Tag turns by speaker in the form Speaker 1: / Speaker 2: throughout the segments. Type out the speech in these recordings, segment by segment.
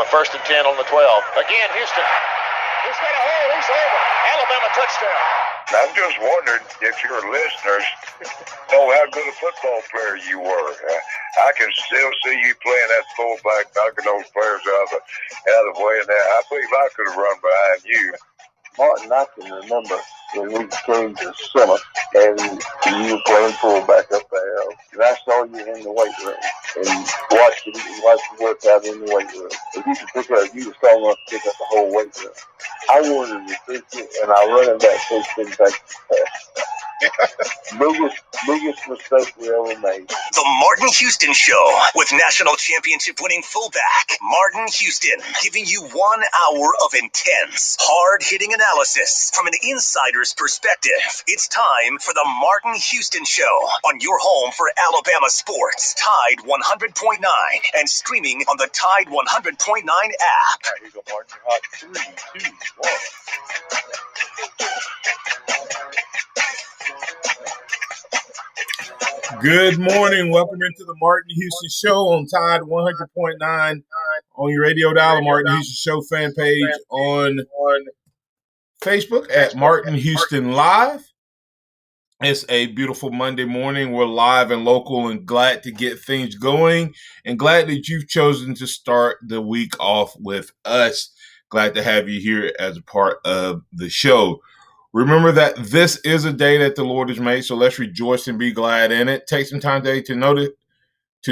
Speaker 1: First and 10 on the 12. Again, Houston. He's got a hole. He's over. Alabama touchdown.
Speaker 2: I'm just wondering if your listeners know how good a football player you were. I can still see you playing that fullback, knocking those players out of the way. And I believe I could have run behind you.
Speaker 3: Martin, I can remember when we came to summer and you were playing fullback up there. And I saw you in the weight room and watched you work out in the weight room. And you were strong enough to pick up the whole weight room. I wanted to fix it, and I running back coach didn't take biggest mistake we ever made.
Speaker 4: The Martin Houston Show with national championship winning fullback Martin Houston, giving you 1 hour of intense, hard-hitting analysis from an insider's perspective. It's time for the Martin Houston Show on your home for Alabama sports, Tide 100.9, and streaming on the Tide 100.9 app.
Speaker 3: All right, here you go, Martin. You're hot. 3, 2, 1.
Speaker 5: Good morning. Welcome into the Martin Houston Show on Tide 100.9 on your radio dial. The Martin Houston Show fan page on Facebook at Martin Houston Live. It's a beautiful Monday morning. We're live and local and glad to get things going and glad that you've chosen to start the week off with us. Glad to have you here as a part of the show. Remember that this is a day that the Lord has made, so let's rejoice and be glad in it. Take some time today to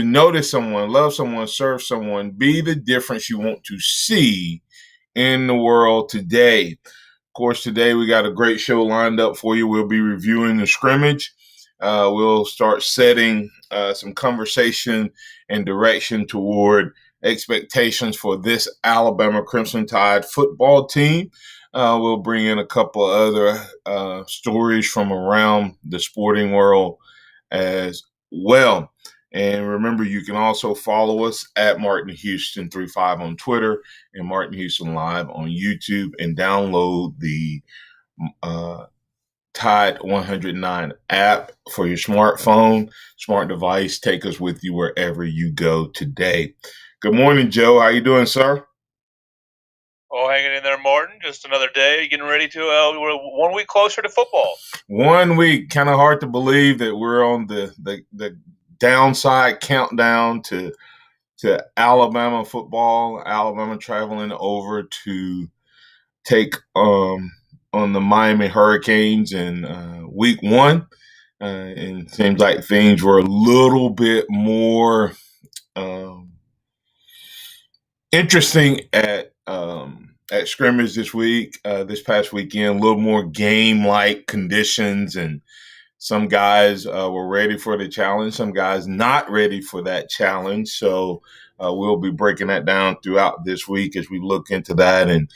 Speaker 5: notice someone, love someone, serve someone, be the difference you want to see in the world today. Of course, today we got a great show lined up for you. We'll be reviewing the scrimmage. We'll start setting some conversation and direction toward expectations for this Alabama Crimson Tide football team. We'll bring in a couple other stories from around the sporting world as well. And remember, you can also follow us at Martin Houston 35 on Twitter and Martin Houston Live on YouTube and download the Tide 109 app for your smartphone, smart device. Take us with you wherever you go today. Good morning, Joe. How you doing, sir?
Speaker 6: Oh, hanging in there, Martin. Just another day, getting ready to we're 1 week closer to football.
Speaker 5: 1 week, kind of hard to believe that we're on the downside countdown to Alabama football. Alabama traveling over to take on the Miami Hurricanes in week 1, and it seems like things were a little bit more interesting at Scrimmage this past weekend, a little more game-like conditions, and some guys were ready for the challenge, some guys not ready for that challenge. So we'll be breaking that down throughout this week as we look into that. And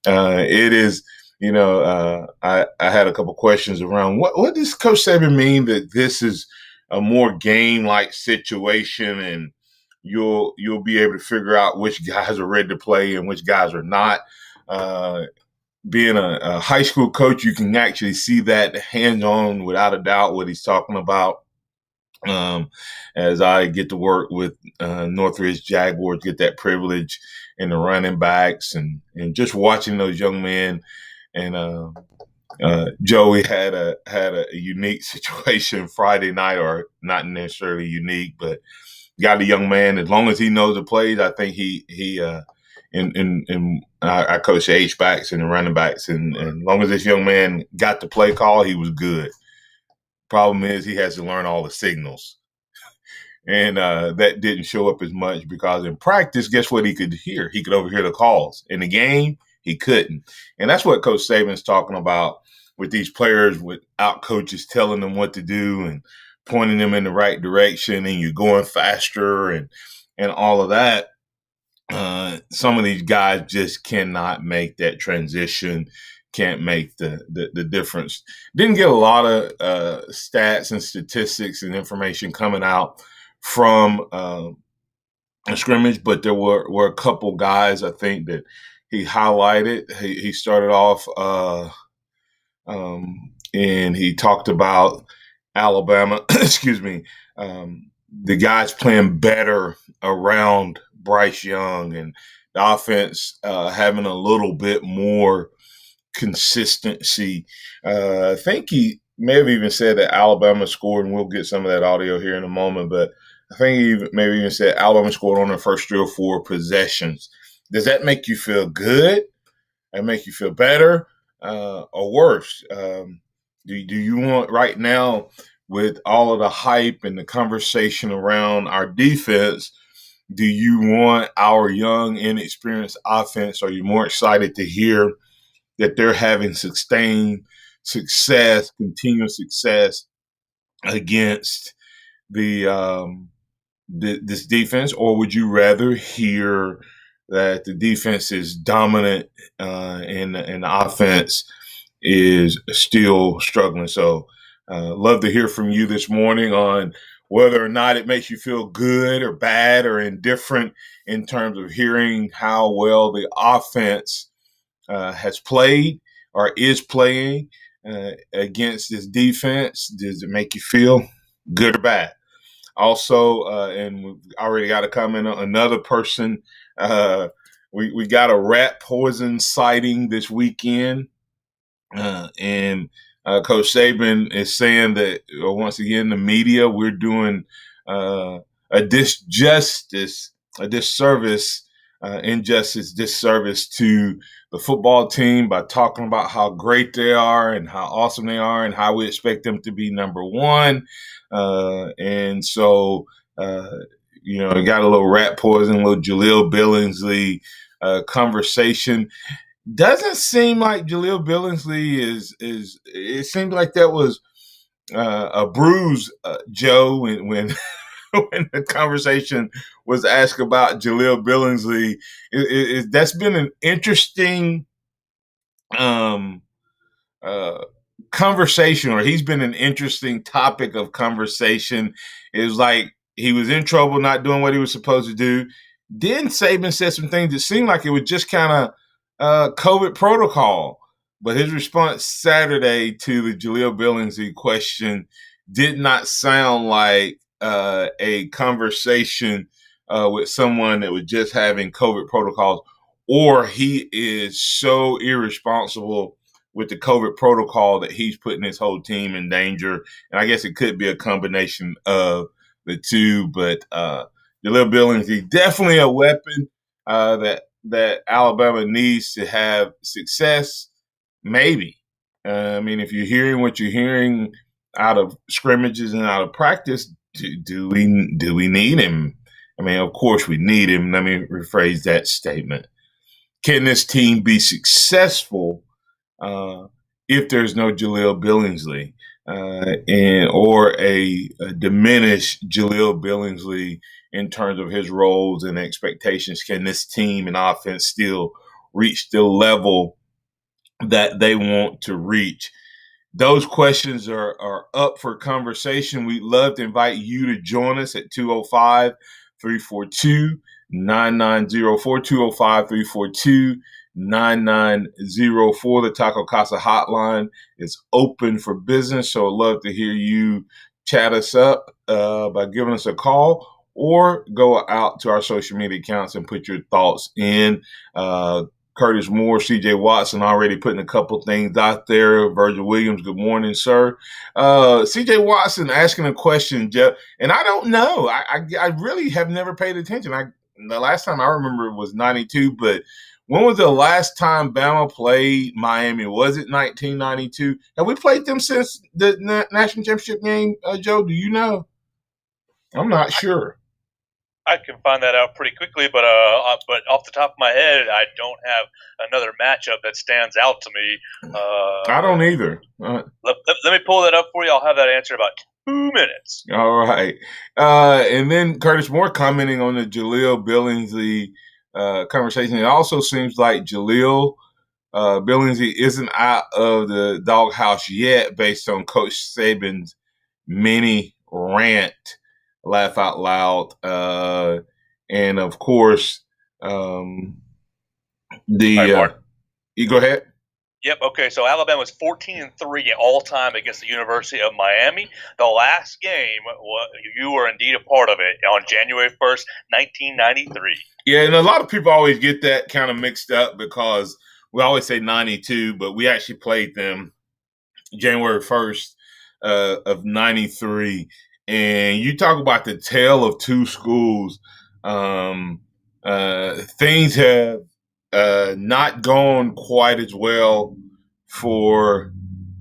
Speaker 5: it is, I had a couple questions around what does Coach Saban mean that this is a more game-like situation, and you'll be able to figure out which guys are ready to play and which guys are not. Being a high school coach, you can actually see that hands-on without a doubt what he's talking about. As I get to work with Northridge Jaguars, get that privilege in the running backs and just watching those young men. And Joey had a unique situation Friday night, or not necessarily unique, but got a young man. As long as he knows the plays, I think I coach the H-backs and the running backs, and as long as this young man got the play call, he was good. Problem is he has to learn all the signals. And that didn't show up as much because in practice, guess what he could hear? He could overhear the calls. In the game, he couldn't. And that's what Coach Saban's talking about with these players without coaches telling them what to do and pointing them in the right direction, and you're going faster and all of that. Some of these guys just cannot make that transition, can't make the difference. Didn't get a lot of stats and statistics and information coming out from a scrimmage, but there were a couple guys I think that he highlighted. He started off and he talked about Alabama, the guys playing better around Bryce Young and the offense having a little bit more consistency. I think he may have even said that Alabama scored, and we'll get some of that audio here in a moment, but I think he maybe even said Alabama scored on their first 3 or 4 possessions. Does that make you feel good? That make you feel better or worse? Do you want right now, with all of the hype and the conversation around our defense, do you want our young, inexperienced offense? Are you more excited to hear that they're having sustained success, continuous success against this defense, or would you rather hear that the defense is dominant and the offense is still struggling? So, love to hear from you this morning on whether or not it makes you feel good or bad or indifferent in terms of hearing how well the offense has played or is playing against this defense. Does it make you feel good or bad? Also, and we've already got a comment on another person. We got a rat poison sighting this weekend. And Coach Saban is saying that, once again, the media, we're doing a disservice to the football team by talking about how great they are and how awesome they are and how we expect them to be number one. And so, we got a little rat poison, a little Jaleel Billingsley conversation. Doesn't seem like Jaleel Billingsley is. It seems like that was a bruise, Joe, when when the conversation was asked about Jaleel Billingsley. That's been an interesting conversation, or he's been an interesting topic of conversation. It was like he was in trouble not doing what he was supposed to do. Then Saban said some things that seemed like it was just kind of COVID protocol. But his response Saturday to the Jaleel Billingsley question did not sound like a conversation with someone that was just having COVID protocols, or he is so irresponsible with the COVID protocol that he's putting his whole team in danger. And I guess it could be a combination of the two, but Jaleel Billingsley, definitely a weapon that Alabama needs to have success. Maybe. If you're hearing what you're hearing out of scrimmages and out of practice, do we need him? Of course we need him. Let me rephrase that statement. Can this team be successful if there's no Jaleel Billingsley or a diminished Jaleel Billingsley in terms of his roles and expectations? Can this team and offense still reach the level that they want to reach? Those questions are up for conversation. We'd love to invite you to join us at 205-342-9904, 205-342-9904. The Taco Casa hotline is open for business, so I'd love to hear you chat us up by giving us a call, or go out to our social media accounts and put your thoughts in. Curtis Moore, C.J. Watson already putting a couple things out there. Virgil Williams, good morning, sir. C.J. Watson asking a question, Jeff, and I don't know. I really have never paid attention. The last time I remember was 92, but when was the last time Bama played Miami? Was it 1992? Have we played them since the national championship game, Joe? Do you know? I'm not sure.
Speaker 6: I can find that out pretty quickly, but off the top of my head, I don't have another matchup that stands out to me.
Speaker 5: I don't either.
Speaker 6: Let me pull that up for you. I'll have that answer in about 2 minutes.
Speaker 5: All right. And then Curtis Moore commenting on the Jaleel Billingsley conversation. It also seems like Jaleel Billingsley isn't out of the doghouse yet, based on Coach Saban's mini rant. Laugh out loud. And of course, you go ahead.
Speaker 6: Yep. Okay. So Alabama was 14-3 all time against the University of Miami. The last game, you were indeed a part of it on January 1st, 1993.
Speaker 5: Yeah, and a lot of people always get that kind of mixed up because we always say 92, but we actually played them January 1st of 93. And you talk about the tale of two schools. Things have not gone quite as well for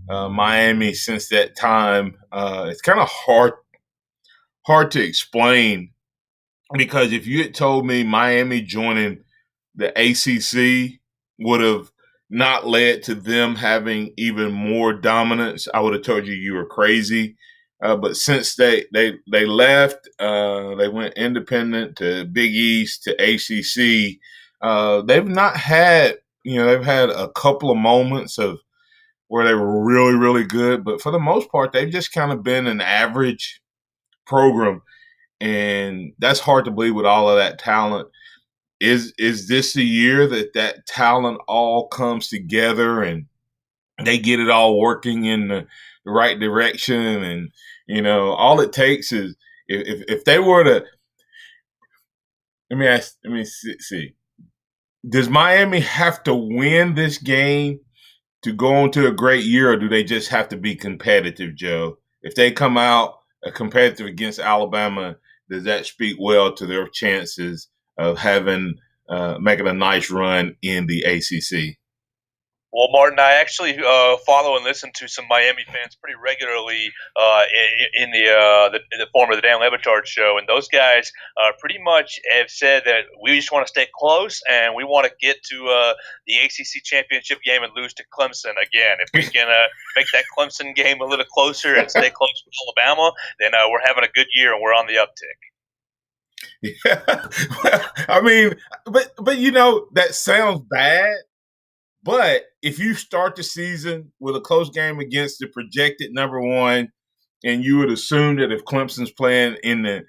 Speaker 5: Miami since that time. It's kind of hard to explain because if you had told me Miami joining the ACC would have not led to them having even more dominance, I would have told you were crazy. But since they left, they went independent to Big East to ACC. They've not had they've had a couple of moments of where they were really really good, but for the most part, they've just kind of been an average program, and that's hard to believe with all of that talent. Is this the year that talent all comes together and they get it all working in the right direction? And all it takes is if they were to let me see, does Miami have to win this game to go on to a great year, or do they just have to be competitive, Joe? If they come out competitive against Alabama, does that speak well to their chances of making a nice run in the ACC?
Speaker 6: Well, Martin, I actually follow and listen to some Miami fans pretty regularly in the form of the Dan Le Batard show, and those guys pretty much have said that we just want to stay close and we want to get to the ACC championship game and lose to Clemson again. If we can make that Clemson game a little closer and stay close with Alabama, then we're having a good year and we're on the uptick.
Speaker 5: Yeah, well, I mean, but that sounds bad. But if you start the season with a close game against the projected number one, and you would assume that if Clemson's playing in the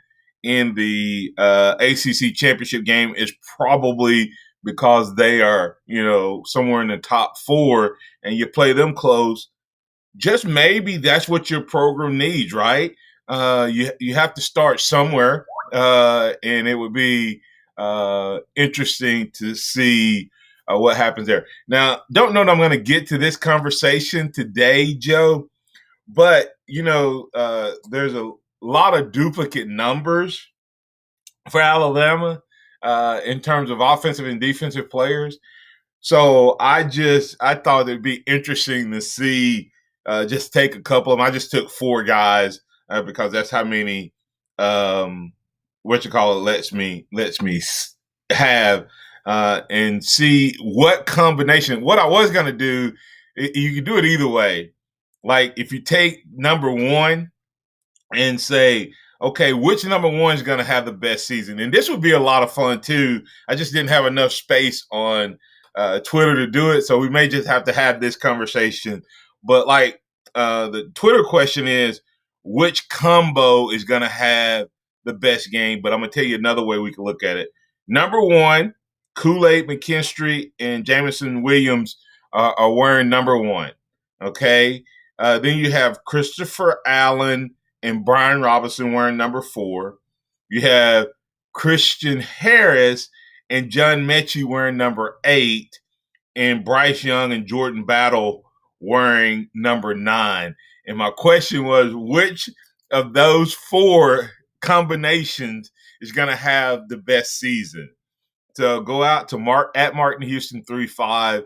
Speaker 5: ACC championship game, it's probably because they are somewhere in the top four, and you play them close. Just maybe that's what your program needs, right? You have to start somewhere, and it would be interesting to see what happens there. Now, don't know that I'm going to get to this conversation today, Joe, but there's a lot of duplicate numbers for Alabama in terms of offensive and defensive players. So I thought it'd be interesting to see, just take a couple of them. I just took four guys because that's how many lets me have and see what combination. What I was gonna do, you can do it either way. Like if you take number one and say, okay, which number one is going to have the best season? And this would be a lot of fun too. I just didn't have enough space on Twitter to do it, so we may just have to have this conversation. But the Twitter question is, which combo is going to have the best game? But I'm going to tell you another way we can look at it. Number one, Kool-Aid McKinstry and Jamison Williams are wearing number one. Okay. Then you have Christopher Allen and Brian Robinson wearing number 4. You have Christian Harris and John Mechie wearing number 8, and Bryce Young and Jordan Battle wearing number 9. And my question was, which of those 4 combinations is going to have the best season? So go out to Martin Houston 35.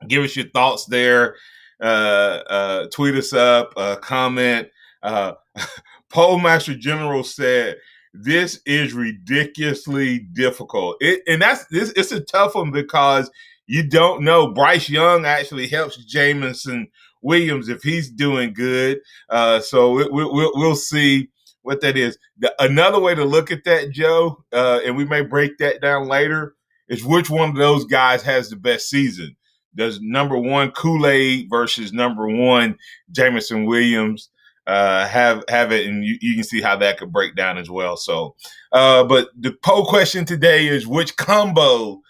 Speaker 5: Give us your thoughts there. Tweet us up, comment. Postmaster General said, this is ridiculously difficult. It's a tough one because you don't know. Bryce Young actually helps Jamison Williams if he's doing good. So we'll see what that is. Another way to look at that, Joe, and we may break that down later, is which one of those guys has the best season. Does number 1 Kool-Aid versus number 1 Jamison Williams have it? And you can see how that could break down as well. So, but the poll question today is, which combo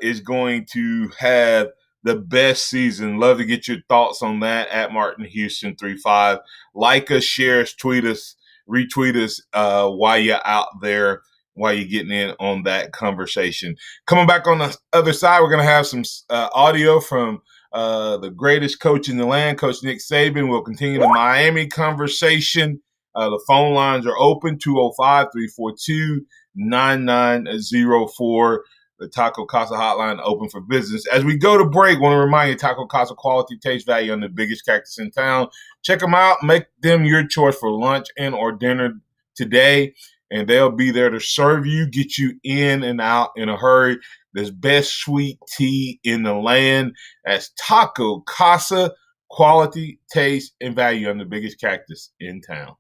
Speaker 5: is going to have the best season. Love to get your thoughts on that at Martin Houston 35. Like us, share us, tweet us, retweet us while you're out there, while you're getting in on that conversation. Coming back on the other side, we're going to have some audio from the greatest coach in the land, Coach Nick Saban. We'll continue the Miami conversation. The phone lines are open, 205-342-9904. The Taco Casa hotline open for business. As we go to break, want to remind you, Taco Casa, quality, taste, value on the biggest cactus in town. Check them out. Make them your choice for lunch and or dinner today, and they'll be there to serve you, get you in and out in a hurry. There's best sweet tea in the land. That's Taco Casa, quality, taste, and value on the biggest cactus in town.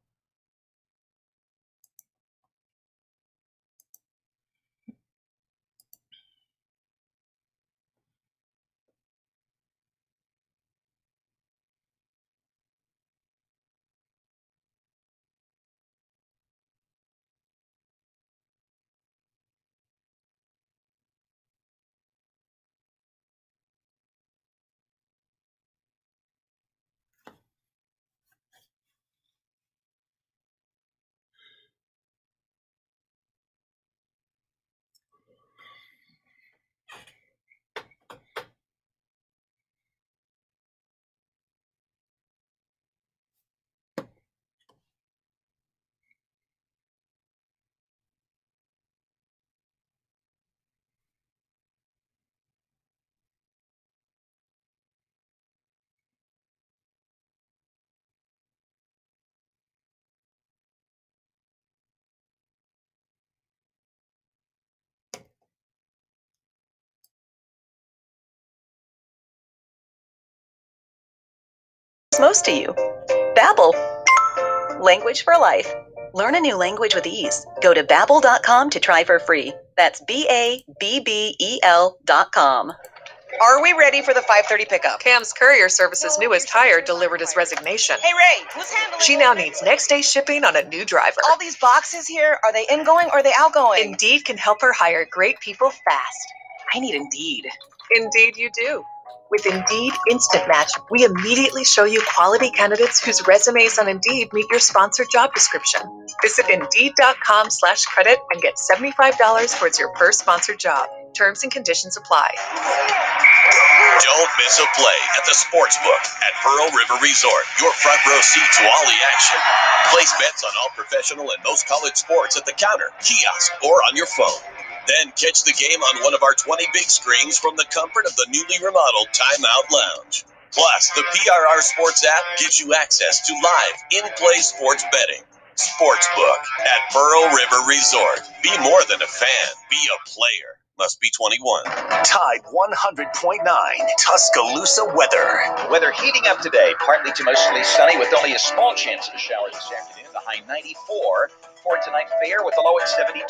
Speaker 7: Most to you. Babbel. Language for life. Learn a new language with ease. Go to Babbel.com to try for free. That's BABBEL.com.
Speaker 8: Are we ready for the 5:30 pickup? Cam's Courier Service's newest hire delivered his resignation.
Speaker 9: Hey, Ray, who's handling
Speaker 8: She now needs next-day shipping on a new driver.
Speaker 9: all these boxes here? Are they ingoing or are they outgoing?
Speaker 8: Indeed can help her hire great people fast.
Speaker 9: I need Indeed.
Speaker 8: Indeed you do. With Indeed Instant Match, we immediately show you quality candidates whose resumes on Indeed meet your sponsored job description. Visit Indeed.com/credit and get $75 towards your first sponsored job. Terms and conditions apply.
Speaker 4: Don't miss a play at the Sportsbook at Pearl River Resort. Your front row seat to all the action. Place bets on all professional and most college sports at the counter, kiosk, or on your phone. Then catch the game on one of our 20 big screens from the comfort of the newly remodeled Timeout Lounge. Plus, the PRR Sports app gives you access to live, in-play sports betting. Sportsbook at Pearl River Resort. Be more than a fan. Be a player. Must be 21.
Speaker 10: Tide 100.9 Tuscaloosa weather.
Speaker 11: Weather heating up today, partly to mostly sunny with only a small chance of a shower this afternoon. The high 94. For tonight, fair with the low at 72.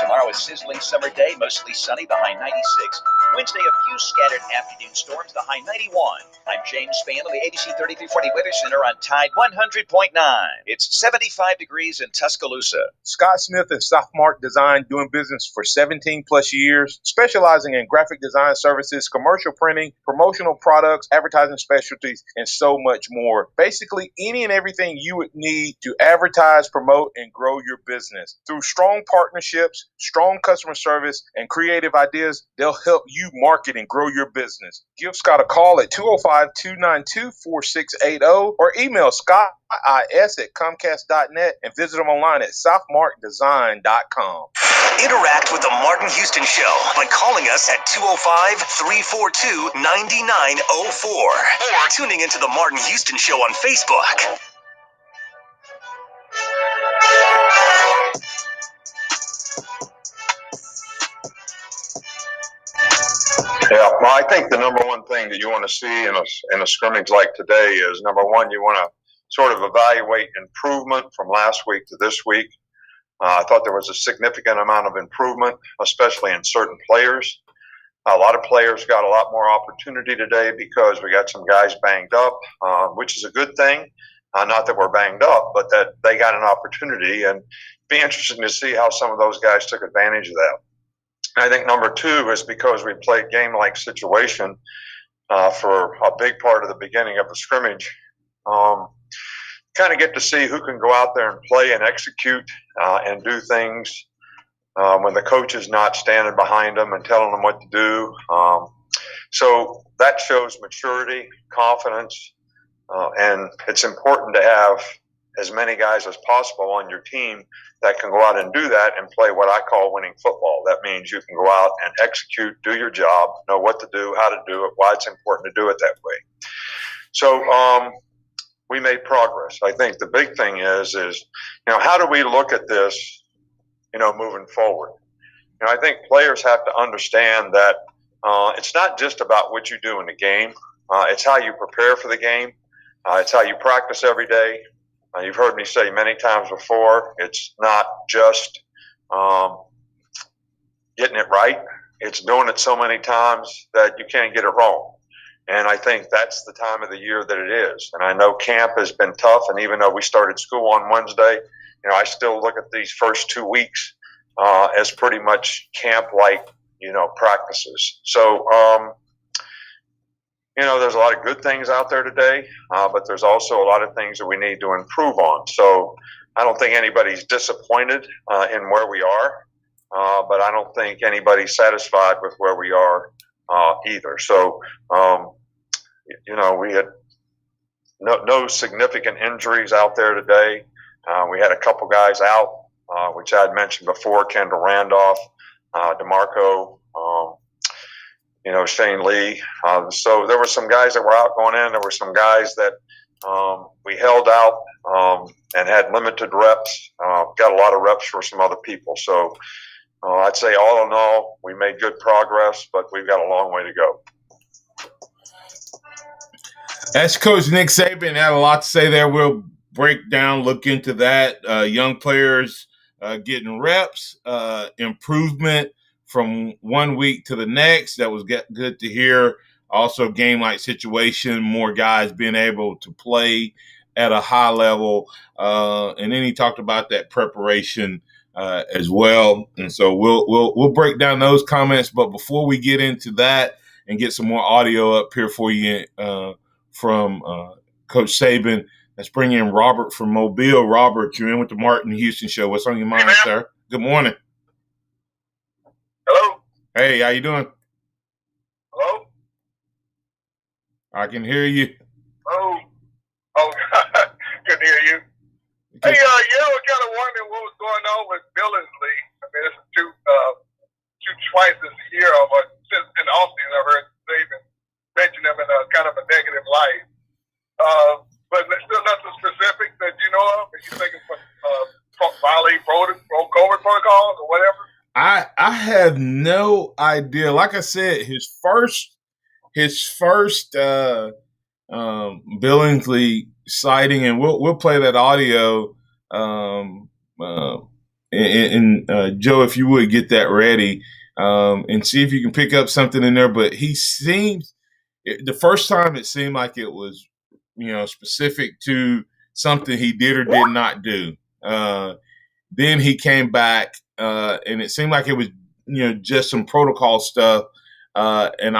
Speaker 11: Tomorrow, a sizzling summer day, mostly sunny, the high 96. Wednesday, a few scattered afternoon storms, the high 91. I'm James Spann on the ABC 3340 Weather Center on Tide 100.9. It's 75 degrees in Tuscaloosa.
Speaker 5: Scott Smith and Sophomart Design, doing business for 17 plus years, specializing in graphic design services, commercial printing, promotional products, advertising specialties, and so much more. Basically, any and everything you would need to advertise, promote, and grow your business. Through strong partnerships, strong customer service, and creative ideas, they'll help you market and grow your business. Give Scott a call at 205-292-4680 or email scottis@comcast.net and visit them online at southmarkdesign.com.
Speaker 4: Interact with the Martin Houston Show by calling us at 205-342-9904 or tuning into the Martin Houston Show on Facebook.
Speaker 2: Yeah, well, I think the number one thing that you want to see in a scrimmage like today is, number one, you want to sort of evaluate improvement from last week to this week. I thought there was a significant amount of improvement, especially in certain players. A lot of players got a lot more opportunity today because we got some guys banged up, which is a good thing. Not that we're banged up, but that they got an opportunity, and it'd be interesting to see how some of those guys took advantage of that. I think number two is because we played game-like situation, for a big part of the beginning of the scrimmage. Kind of get to see who can go out there and play and execute and do things when the coach is not standing behind them and telling them what to do. So that shows maturity, confidence, and it's important to have as many guys as possible on your team that can go out and do that and play what I call winning football. That means you can go out and execute, do your job, know what to do, how to do it, why it's important to do it that way. So we made progress. I think the big thing is how do we look at this, moving forward? I think players have to understand that it's not just about what you do in the game. It's how you prepare for the game. It's how you practice every day. You've heard me say many times before, it's not just getting it right. It's doing it so many times that you can't get it wrong. And I think that's the time of the year that it is. And I know camp has been tough. And even though we started school on Wednesday, I still look at these first 2 weeks as pretty much camp-like, practices. So, there's a lot of good things out there today, but there's also a lot of things that we need to improve on. So I don't think anybody's disappointed in where we are, but I don't think anybody's satisfied with where we are either. So, we had no significant injuries out there today. We had a couple guys out, which I had mentioned before, Kendall Randolph, DeMarco, Shane Lee. So there were some guys that were out going in. There were some guys that we held out and had limited reps. Got a lot of reps for some other people. So I'd say all in all, we made good progress, but we've got a long way to go.
Speaker 5: That's Coach Nick Saban. Had a lot to say there. We'll break down, look into that. Young players getting reps, improvement from 1 week to the next. That was good to hear. Also, game-like situation, more guys being able to play at a high level. And then he talked about that preparation as well. And so we'll break down those comments. But before we get into that and get some more audio up here for you from Coach Saban, let's bring in Robert from Mobile. Robert, you're in with the Martin Houston Show. What's on your mind, sir? Good morning.
Speaker 2: Hello?
Speaker 5: Hey, how you doing?
Speaker 2: Hello?
Speaker 5: I can hear you.
Speaker 2: Oh, couldn't hear you. Hey, I was kind of wondering what was going on with Billingsley. I mean, it's two twice this year almost. Since in the offseason, I've heard Saban mention them in a kind of a negative light. But there's still nothing specific that you know of. Are you thinking violate COVID protocols or whatever?
Speaker 5: I have no idea. Like I said, his first Billingsley sighting, and we'll play that audio. And Joe, if you would get that ready, and see if you can pick up something in there. But he seems the first time it seemed like it was, specific to something he did or did not do. Then he came back, and it seemed like it was, just some protocol stuff. And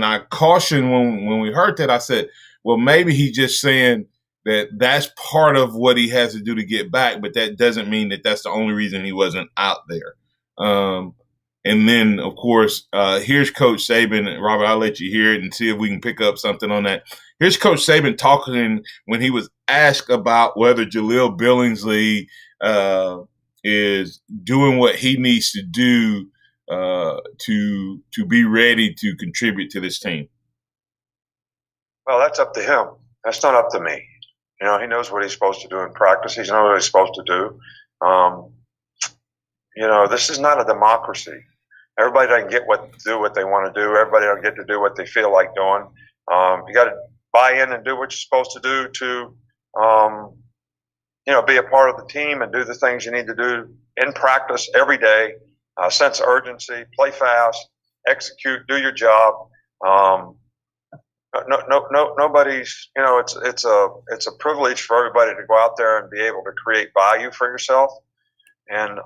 Speaker 5: I cautioned when we heard that. I said, well, maybe he's just saying that that's part of what he has to do to get back, but that doesn't mean that that's the only reason he wasn't out there. And then, of course, here's Coach Saban. Robert, I'll let you hear it and see if we can pick up something on that. Here's Coach Saban talking when he was asked about whether Jaleel Billingsley is doing what he needs to do to be ready to contribute to this team.
Speaker 2: Well, that's up to him. That's not up to me. He knows what he's supposed to do in practice. He knows what he's supposed to do. This is not a democracy. Everybody doesn't get do what they want to do. Everybody don't get to do what they feel like doing. You got to buy in and do what you're supposed to do to, be a part of the team and do the things you need to do in practice every day. Sense of urgency, play fast, execute, do your job. Nobody's, it's a privilege for everybody to go out there and be able to create value for yourself. And,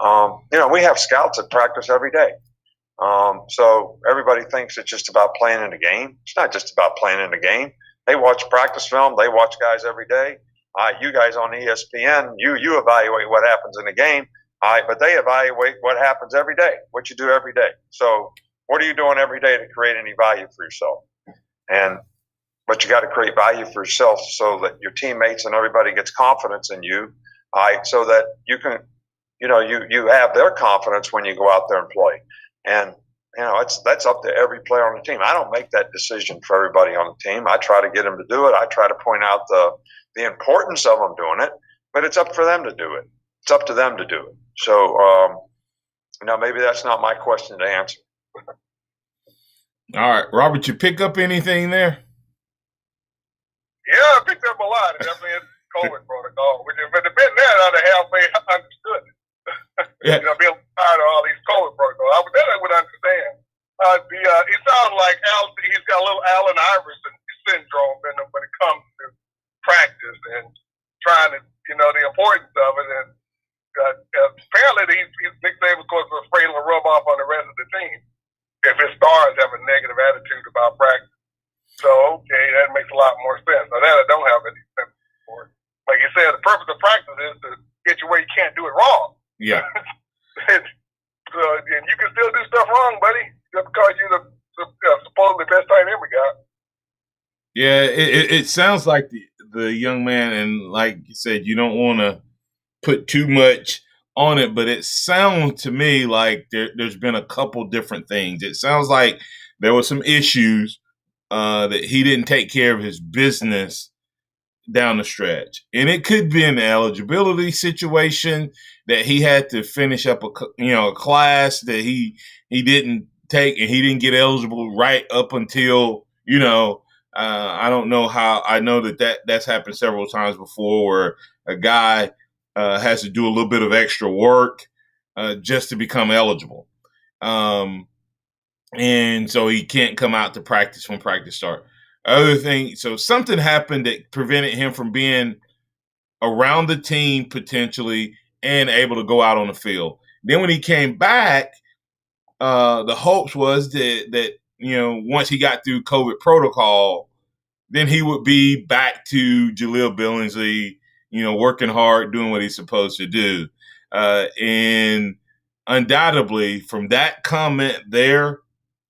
Speaker 2: we have scouts that practice every day. So everybody thinks it's just about playing in a game. It's not just about playing in a game. They watch practice film. They watch guys every day. You guys on ESPN, you evaluate what happens in a game. But they evaluate what happens every day, what you do every day. So what are you doing every day to create any value for yourself? But you got to create value for yourself so that your teammates and everybody gets confidence in you, so that you can, you have their confidence when you go out there and play. And that's up to every player on the team. I don't make that decision for everybody on the team. I try to get them to do it. I try to point out the importance of them doing it, but it's up for them to do it. It's up to them to do it. So, maybe that's not my question to answer.
Speaker 5: All right, Robert, you pick up anything there?
Speaker 3: Yeah, I picked up a lot. Definitely in COVID protocol. But if it had been there, I'd have halfway understood it.
Speaker 5: Yeah.
Speaker 3: Being tired of all these COVID protocols. I would understand. It sounds like he's got a little Allen Iverson syndrome in him when it comes to practice and trying to, the importance of it. And apparently, Nick Saban, of course, was afraid it'll rub off on the rest of the team if his stars have a negative attitude about practice. So, okay, that makes a lot more sense. Now, that I don't have any sense for. Like you said, the purpose of practice is to get you where you can't do it wrong.
Speaker 5: Yeah.
Speaker 3: And you can still do stuff wrong, buddy, just because you're the supposedly best tight end we got.
Speaker 5: Yeah, it sounds like the young man, and like you said, you don't want to put too much on it, but it sounds to me like there's been a couple different things. It sounds like there were some issues that he didn't take care of his business down the stretch. And it could be an eligibility situation that he had to finish up a class that he didn't take, and he didn't get eligible right up until, I don't know how. I know that's happened several times before where a guy has to do a little bit of extra work just to become eligible. And so he can't come out to practice when practice starts. Other thing, so something happened that prevented him from being around the team potentially and able to go out on the field. Then when he came back, the hopes was that once he got through COVID protocol, then he would be back to Jaleel Billingsley, working hard, doing what he's supposed to do. And undoubtedly, from that comment there,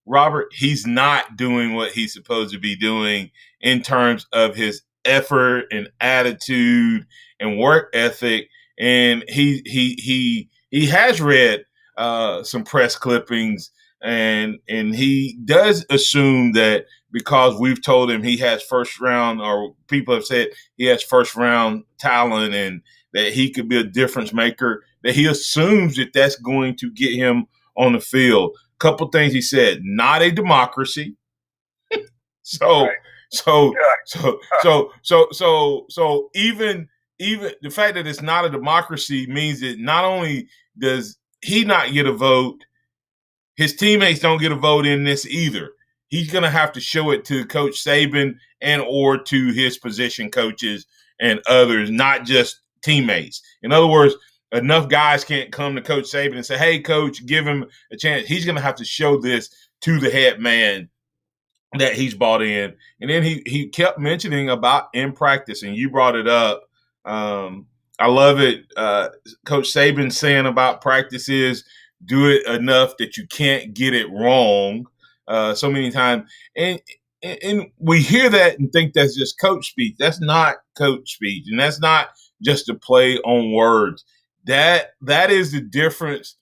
Speaker 5: Robert, he's not doing what he's supposed to be doing in terms of his effort and attitude and work ethic. And he has read some press clippings, and he does assume that because we've told him he has first round, or people have said he has first round talent and that he could be a difference maker, that he assumes that that's going to get him on the field. Couple things he said: not a democracy. So even the fact that it's not a democracy means that not only does he not get a vote, his teammates don't get a vote in this either. He's going to have to show it to Coach Saban and or to his position coaches and others, not just teammates. In other words, enough guys can't come to Coach Saban and say, hey, Coach, give him a chance. He's going to have to show this to the head man that he's bought in. And then he kept mentioning about in practice, and you brought it up. I love it. Coach Saban saying about practice is do it enough that you can't get it wrong so many times. And we hear that and think that's just coach speech. That's not coach speech, and that's not just a play on words. That is the difference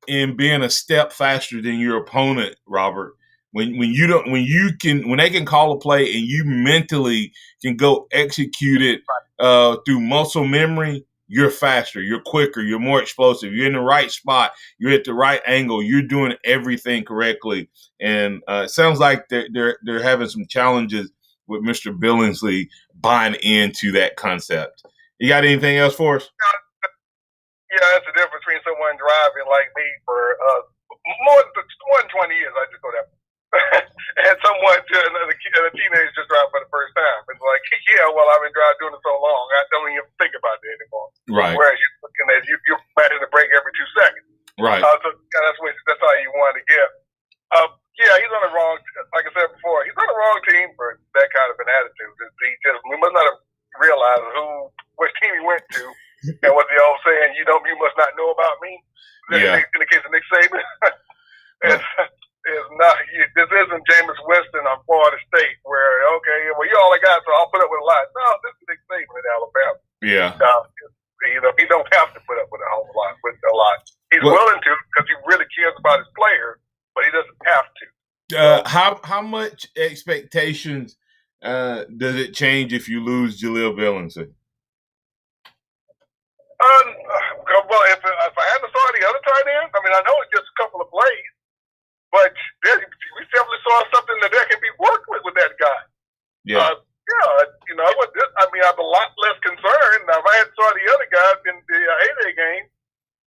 Speaker 5: in being a step faster than your opponent, Robert. When they can call a play and you mentally can go execute it through muscle memory, you're faster, you're quicker, you're more explosive, you're in the right spot, you're at the right angle, you're doing everything correctly. And it sounds like they're having some challenges with Mr. Billingsley buying into that concept. You got anything else for us?
Speaker 3: Yeah, that's the difference between someone driving like me for more than 20 years. I just go that way. And someone, a teenager just driving for the first time. It's like, yeah, well, I've been doing it so long, I don't even think about it anymore.
Speaker 5: Right.
Speaker 3: Whereas you're looking at you're managing to break every 2 seconds.
Speaker 5: Right.
Speaker 3: So that's how you want
Speaker 2: Yeah, he's on the wrong. Like I said before, he's on the wrong team for that kind of an attitude. We must not have realized which team he went to, and what the old saying, you must not know about me.
Speaker 5: Yeah.
Speaker 2: In the case of Nick Saban, it's not. This isn't Jameis Winston on Florida State, where you all I got, so I'll put up with a lot. No, this is Nick Saban in Alabama.
Speaker 5: Yeah.
Speaker 2: He don't have to put up with a whole lot. He's willing to because he really cares about his players, but he doesn't have to.
Speaker 5: How much expectations does it change if you lose Jaleel Billingsley?
Speaker 2: Well, if I hadn't saw the other tight ends, I know it's just a couple of plays, but we definitely saw something that can be worked with that guy.
Speaker 5: Yeah.
Speaker 2: I'm a lot less concerned. Now, if I hadn't saw the other guys in the A-Day game,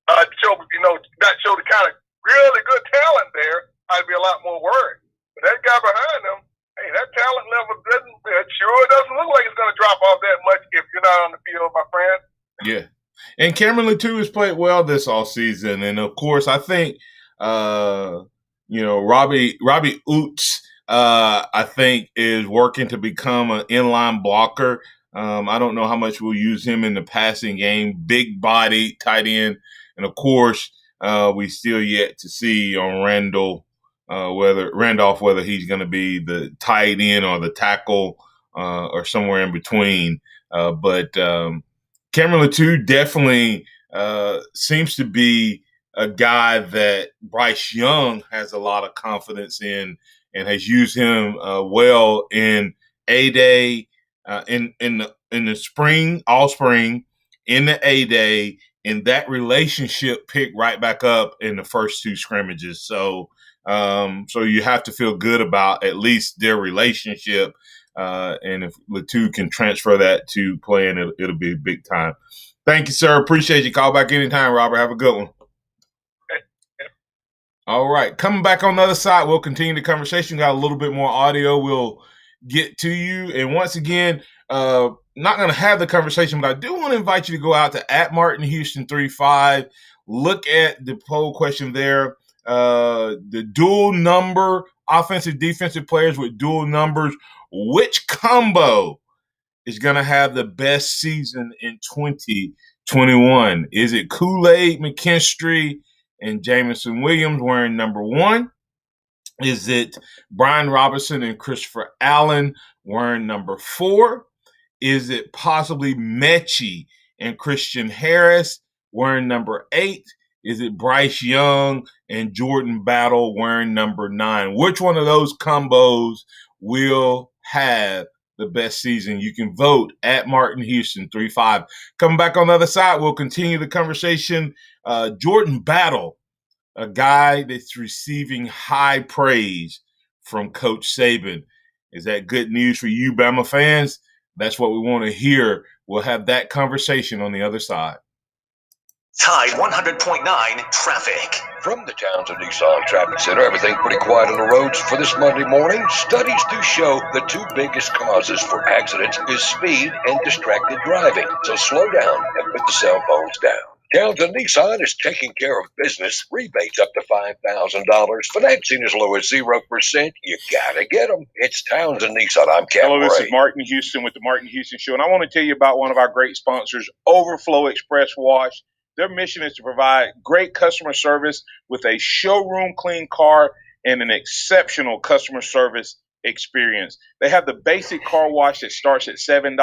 Speaker 2: not show the kind of really good talent there, I'd be a lot more worried. But that guy behind him, that talent level doesn't look like it's going to drop off that much if you're not on the field, my friend.
Speaker 5: Yeah. And Cameron Latou has played well this offseason. And, of course, I think, Robbie Oots, I think, is working to become an inline blocker. I don't know how much we'll use him in the passing game. Big body, tight end. And, of course, we still yet to see on Randolph whether he's going to be the tight end or the tackle or somewhere in between. But Cameron Latou definitely seems to be a guy that Bryce Young has a lot of confidence in and has used him well in A-Day, in the spring, all spring, in the A-Day, and that relationship picked right back up in the first two scrimmages. So you have to feel good about at least their relationship. And if Latou can transfer that to playing, it'll be big time. Thank you, sir. Appreciate you. Call back anytime, Robert. Have a good one. All right. Coming back on the other side, we'll continue the conversation. Got a little bit more audio. We'll get to you. And once again, not going to have the conversation, but I do want to invite you to go out to @MartinHouston35. Look at the poll question there. The dual number offensive, defensive players with dual numbers. Which combo is going to have the best season in 2021? Is it Kool-Aid, McKinstry, and Jamison Williams wearing number 1? Is it Brian Robinson and Christopher Allen wearing number 4? Is it possibly Mechie and Christian Harris wearing number 8? Is it Bryce Young and Jordan Battle wearing number 9? Which one of those combos will have the best season? You can vote at @MartinHouston35. Coming back on the other side, we'll continue the conversation. Jordan Battle, a guy that's receiving high praise from Coach Saban. Is that good news for you, Bama fans? That's what we want to hear. We'll have that conversation on the other side.
Speaker 10: Tide 100.9 traffic.
Speaker 12: From the Townsend Nissan Traffic Center, everything pretty quiet on the roads for this Monday morning. Studies do show the two biggest causes for accidents is speed and distracted driving. So slow down and put the cell phones down. Townsend Nissan is taking care of business. Rebates up to $5,000. Financing as low as 0%. You gotta get them. It's Townsend Nissan. I'm Cap
Speaker 5: Hello, this
Speaker 12: Ray.
Speaker 5: is Martin Houston with the Martin Houston Show, and I want to tell you about one of our great sponsors, Overflow Express Wash. Their mission is to provide great customer service with a showroom clean car and an exceptional customer service experience. They have the basic car wash that starts at $7,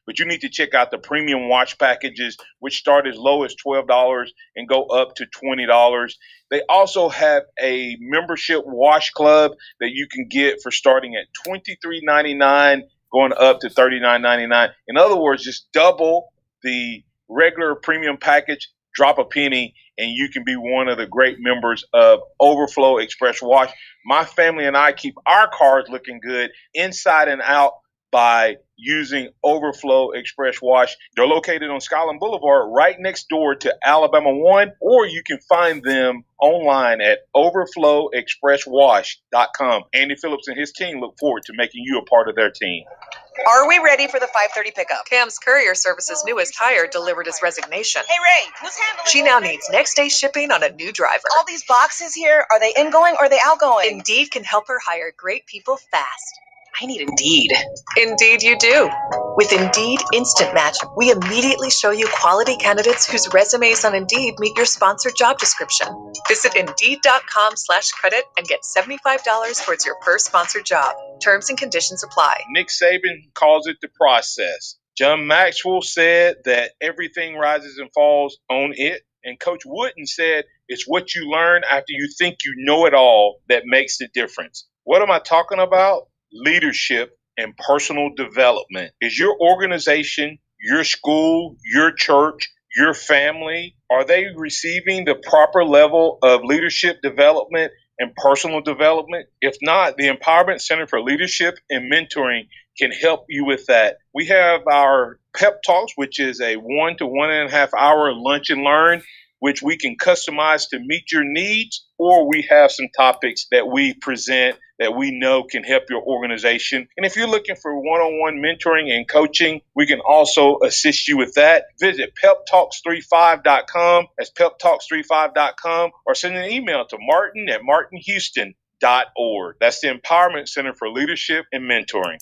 Speaker 5: but you need to check out the premium wash packages, which start as low as $12 and go up to $20. They also have a membership wash club that you can get for starting at $23.99, going up to $39.99. In other words, just double the regular premium package, drop a penny, and you can be one of the great members of Overflow Express Wash. My family and I keep our cars looking good inside and out by using Overflow Express Wash. They're located on Skyland Boulevard right next door to Alabama 1, or you can find them online at overflowexpresswash.com. Andy Phillips and his team look forward to making you a part of their team.
Speaker 9: Are we ready for the 5:30 pickup?
Speaker 8: Cam's courier service's newest hire delivered his resignation.
Speaker 9: Hey, Ray, who's handling
Speaker 8: She now needs next day shipping on a new driver.
Speaker 9: all these boxes here? Are they ingoing or are they outgoing?
Speaker 8: Indeed can help her hire great people fast.
Speaker 9: I need Indeed.
Speaker 8: Indeed you do. With Indeed Instant Match, we immediately show you quality candidates whose resumes on Indeed meet your sponsored job description. Visit Indeed.com/credit and get $75 towards your first sponsored job. Terms and conditions apply.
Speaker 5: Nick Saban calls it the process. John Maxwell said that everything rises and falls on it. And Coach Wooden said it's what you learn after you think you know it all that makes the difference. What am I talking about? Leadership and personal development. Is your organization, your school, your church, your family, are they receiving the proper level of leadership development and personal development? If not, the Empowerment Center for Leadership and Mentoring can help you with that. We have our Pep Talks, which is a 1 to 1.5 hour lunch and learn, which we can customize to meet your needs, or we have some topics that we present that we know can help your organization. And if you're looking for one-on-one mentoring and coaching, we can also assist you with that. Visit peptalks35.com. That's peptalks35.com, or send an email to martin@martinhouston.org. That's the Empowerment Center for Leadership and Mentoring.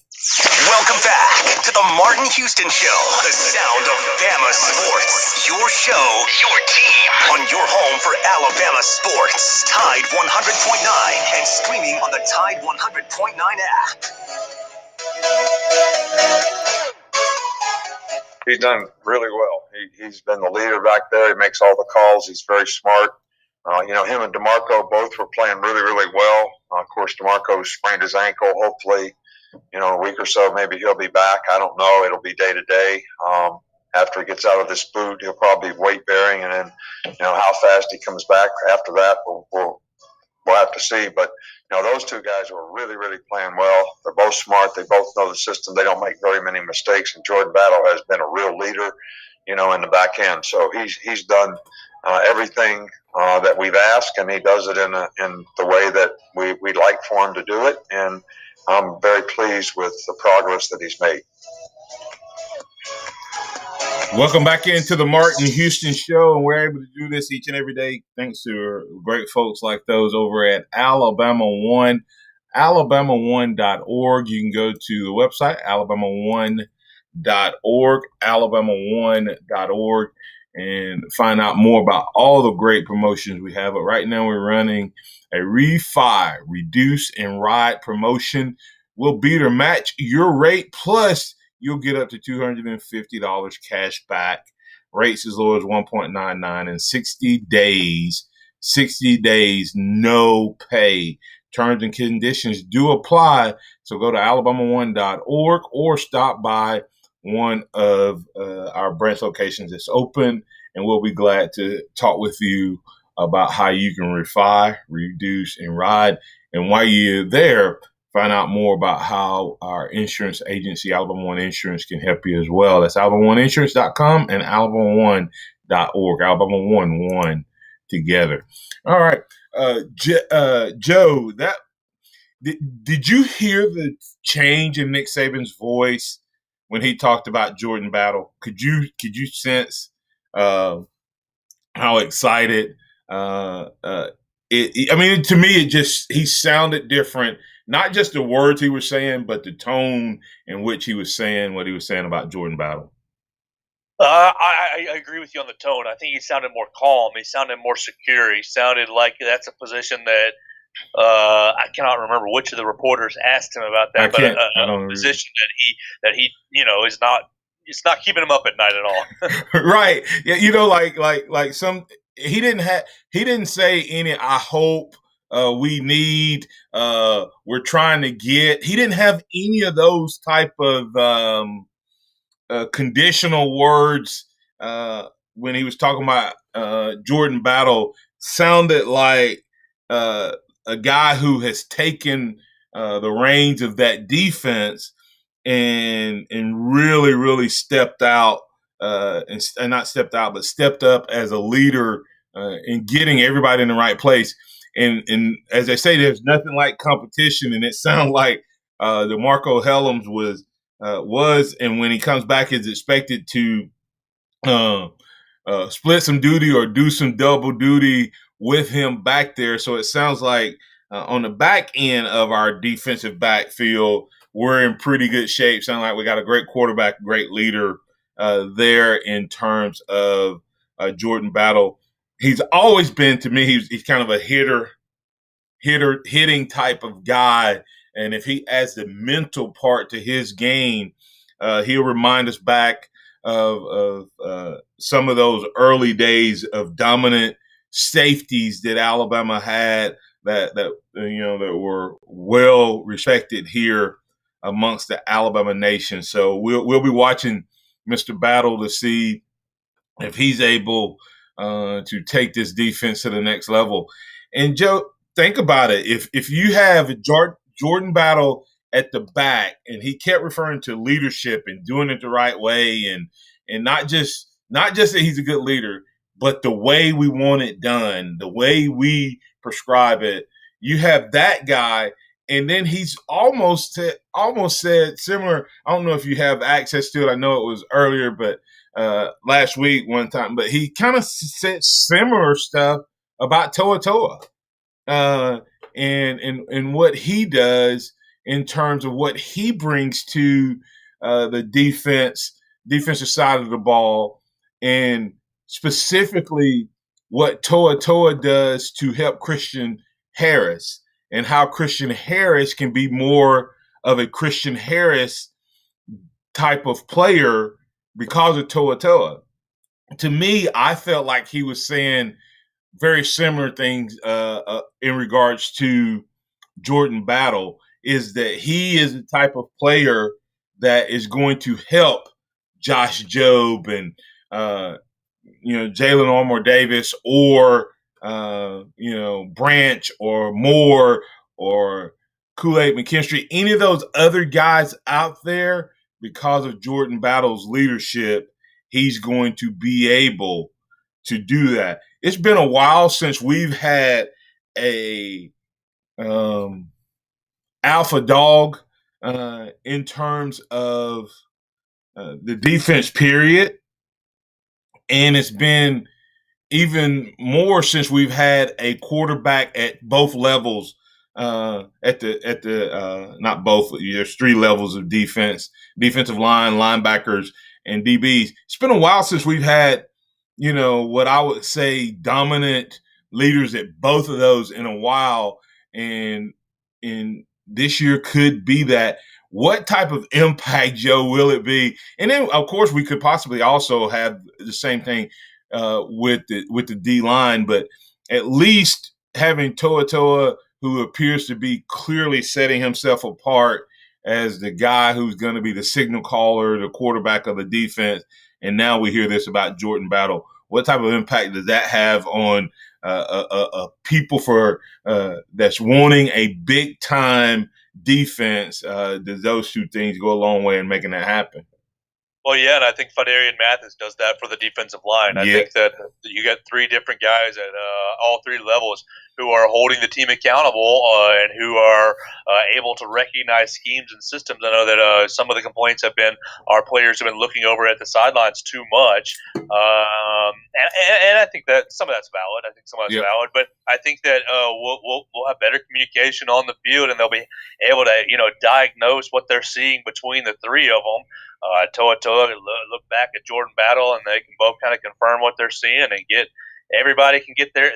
Speaker 4: Welcome back to the Martin Houston Show, the sound of Bama sports. Your show, your team, on your home for Alabama sports. Tide 100.9 and streaming on the Tide 100.9 app.
Speaker 3: He's done really well. He's been the leader back there. He makes all the calls. He's very smart. Him and DeMarco both were playing really, really well. Of course, DeMarco sprained his ankle. Hopefully, a week or so, maybe he'll be back. I don't know. It'll be day to day. After he gets out of this boot, he'll probably be weight bearing, and then, how fast he comes back after that, we'll have to see. But those two guys were really, really playing well. They're both smart. They both know the system. They don't make very many mistakes. And Jordan Battle has been a real leader, in the back end. So he's done everything that we've asked, and he does it in the way that we'd like for him to do it. And I'm very pleased with the progress that he's made.
Speaker 5: Welcome back into the Martin Houston Show, and we're able to do this each and every day thanks to great folks like those over at Alabama One, alabama1.org. You can go to the website, alabama1.org, alabama1.org, and find out more about all the great promotions we have. But right now we're running a reduce and ride promotion. We'll beat or match your rate, plus you'll get up to $250 cash back. Rates as low as 1.99 in 60 days, no pay. Terms and conditions do apply. So go to alabama1.org or stop by one of our branch locations that's open, and we'll be glad to talk with you about how you can reduce, and ride. And while you're there, find out more about how our insurance agency, Alabama One Insurance, can help you as well. That's alabama1insurance.com and alabama1.org. Alabama One together. All right, Joe. Did you hear the change in Nick Saban's voice when he talked about Jordan Battle? Could you sense how excited? To me, he sounded different. Not just the words he was saying, but the tone in which he was saying what he was saying about Jordan Battle.
Speaker 6: I agree with you on the tone. I think he sounded more calm. He sounded more secure. He sounded like that's a position that I cannot remember which of the reporters asked him about that, but a position that he is not. It's not keeping him up at night at all.
Speaker 5: Right? Yeah, like some. He didn't say any. I hope. We need, we're trying to get. He didn't have any of those type of conditional words when he was talking about Jordan Battle. Sounded like a guy who has taken the reins of that defense and really, really stepped out and not stepped out, but stepped up as a leader in getting everybody in the right place. And as they say, there's nothing like competition. And it sounded like DeMarco Hellams was was, and when he comes back, is expected to split some duty or do some double duty with him back there. So it sounds like on the back end of our defensive backfield, we're in pretty good shape. Sound like we got a great quarterback, great leader there in terms of Jordan Battle. He's always been, to me, he's kind of a hitting type of guy. And if he adds the mental part to his game, he'll remind us back of some of those early days of dominant safeties that Alabama had that were well respected here amongst the Alabama nation. So we'll be watching Mr. Battle to see if he's able to take this defense to the next level. And Joe, think about it. If you have Jordan Battle at the back, and he kept referring to leadership and doing it the right way, and not just that he's a good leader, but the way we want it done, the way we prescribe it. You have that guy, and then he's almost said similar. I don't know if you have access to it. I know it was earlier, but last week one time, but he kind of said similar stuff about Toa Toa and what he does in terms of what he brings to the defensive side of the ball, and specifically what Toa Toa does to help Christian Harris, and how Christian Harris can be more of a Christian Harris type of player because of Toa Toa. To me, I felt like he was saying very similar things in regards to Jordan Battle, is that he is the type of player that is going to help Josh Jobe and Jalen Armour Davis, or Branch or Moore or Kool-Aid McKinstry, any of those other guys out there. Because of Jordan Battle's leadership, he's going to be able to do that. It's been a while since we've had a alpha dog in terms of the defense, period. And it's been even more since we've had a quarterback at both levels. Not both. There's three levels of defense: defensive line, linebackers, and DBs. It's been a while since we've had, what I would say dominant leaders at both of those in a while. And this year could be that. What type of impact, Joe, will it be? And then, of course, we could possibly also have the same thing with the D line, but at least having Toa Toa, who appears to be clearly setting himself apart as the guy who's going to be the signal caller, the quarterback of the defense. And now we hear this about Jordan Battle. What type of impact does that have on people that's wanting a big time defense? Does those two things go a long way in making that happen?
Speaker 6: Well, yeah, and I think Fadarian Mathis does that for the defensive line. I think that you got three different guys at all three levels who are holding the team accountable and who are able to recognize schemes and systems. I know that some of the complaints have been our players have been looking over at the sidelines too much, and I think that some of that's valid. I think some of that's valid, but I think that we'll have better communication on the field, and they'll be able to diagnose what they're seeing between the three of them. Toa Toa look back at Jordan Battle, and they can both kind of confirm what they're seeing, and everybody can get there.